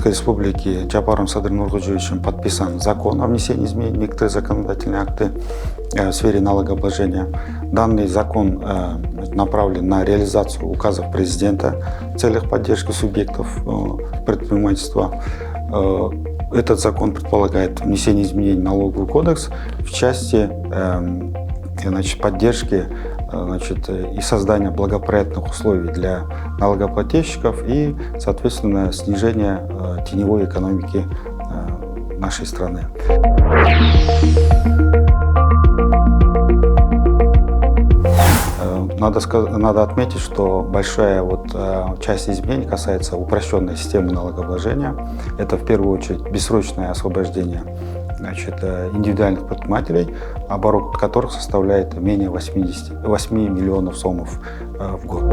Кыргызской Республики Джапаром Садыром Нургулжевичем подписан закон о внесении изменений в некоторые законодательные акты в сфере налогообложения. Данный закон направлен на реализацию указов президента в целях поддержки субъектов предпринимательства. Этот закон предполагает внесение изменений в налоговый кодекс в части поддержки и создания благоприятных условий для налогоплательщиков и, соответственно, снижения теневой экономики нашей страны. Надо отметить, что большая часть изменений касается упрощенной системы налогообложения. Это в первую очередь бессрочное освобождение индивидуальных предпринимателей, оборот которых составляет менее 8 миллионов сомов в год.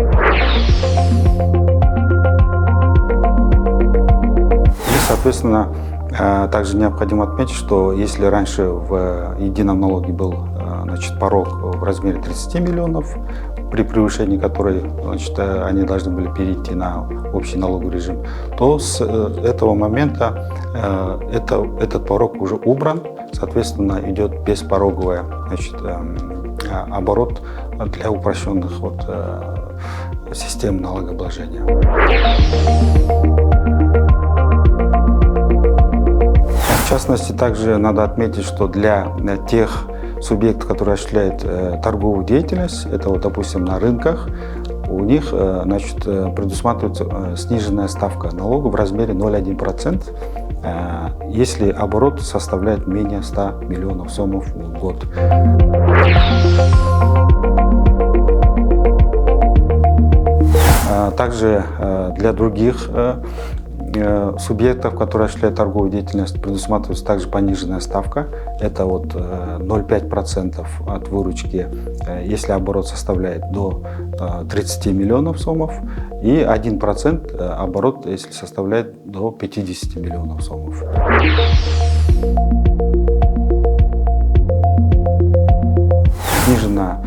И, соответственно, также необходимо отметить, что если раньше в едином налоге был порог в размере 30 миллионов, при превышении которой они должны были перейти на общий налоговый режим, то с этого момента этот порог уже убран, соответственно, идет беспороговый оборот для упрощенных систем налогообложения. В частности, также надо отметить, что для тех субъектов, которые осуществляют торговую деятельность, это допустим, на рынках, у них предусматривается сниженная ставка налога в размере 0,1%, если оборот составляет менее 100 миллионов сомов в год. Также для других субъектов, которые осуществляют торговую деятельность, предусматривается также пониженная ставка. Это 0,5% от выручки, если оборот составляет до 30 миллионов сомов, и 1% оборот, если составляет до 50 миллионов сомов. Снижена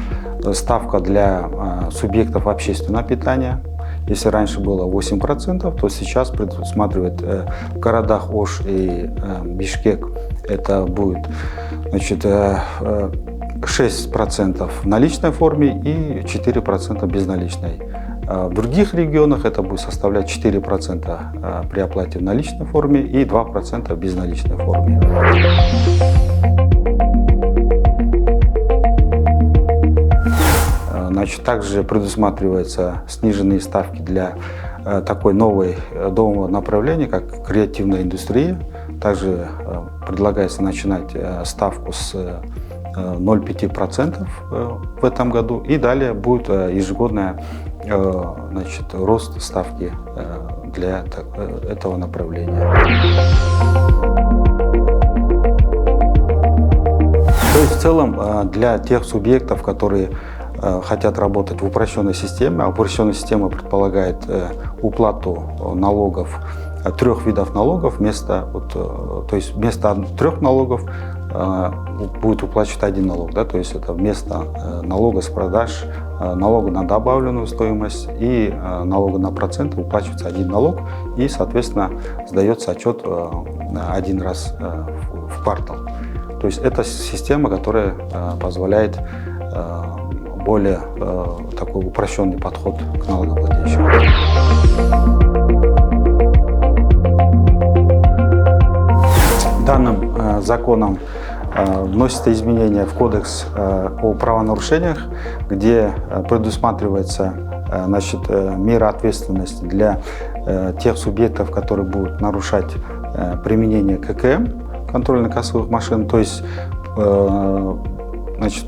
ставка для субъектов общественного питания. Если раньше было 8%, то сейчас предусматривает в городах Ош и Бишкек это будет 6% в наличной форме и 4% безналичной. В других регионах это будет составлять 4% при оплате в наличной форме и 2% в безналичной форме. Также предусматриваются сниженные ставки для такой нового направления, как креативная индустрия. Также предлагается начинать ставку с 0,5% в этом году, и далее будет ежегодный рост ставки для этого направления. То есть в целом для тех субъектов, которые хотят работать в упрощенной системе, а упрощенная система предполагает уплату налогов, 3 видов налогов, вместо 3 налогов будет уплачивать один налог, то есть это вместо налога с продаж, налога на добавленную стоимость и налога на процент уплачивается один налог, и, соответственно, сдается отчет один раз в квартал. То есть это система, которая позволяет более такой упрощенный подход к налогоплательщику. Данным законом вносятся изменения в Кодекс о правонарушениях, где предусматривается мера ответственности для тех субъектов, которые будут нарушать применение ККМ, контрольно-кассовых машин. То есть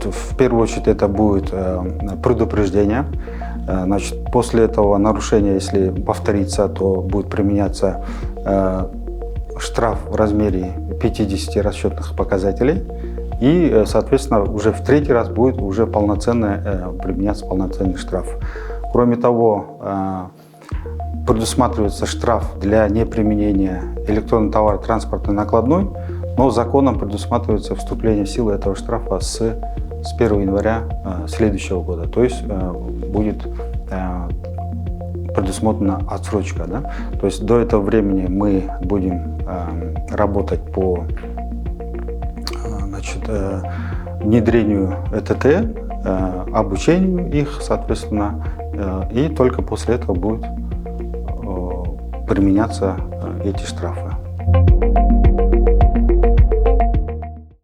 в первую очередь это будет предупреждение. После этого нарушения, если повторится, то будет применяться штраф в размере 50 расчетных показателей. И, соответственно, уже в 3-й раз будет уже применяться полноценный штраф. Кроме того, предусматривается штраф для неприменения электронного товара транспортной накладной, но законом предусматривается вступление в силу этого штрафа с 1 января следующего года. То есть будет предусмотрена отсрочка. Да? То есть до этого времени мы будем работать по внедрению ЭТТ, обучению их, соответственно, и только после этого будут применяться эти штрафы.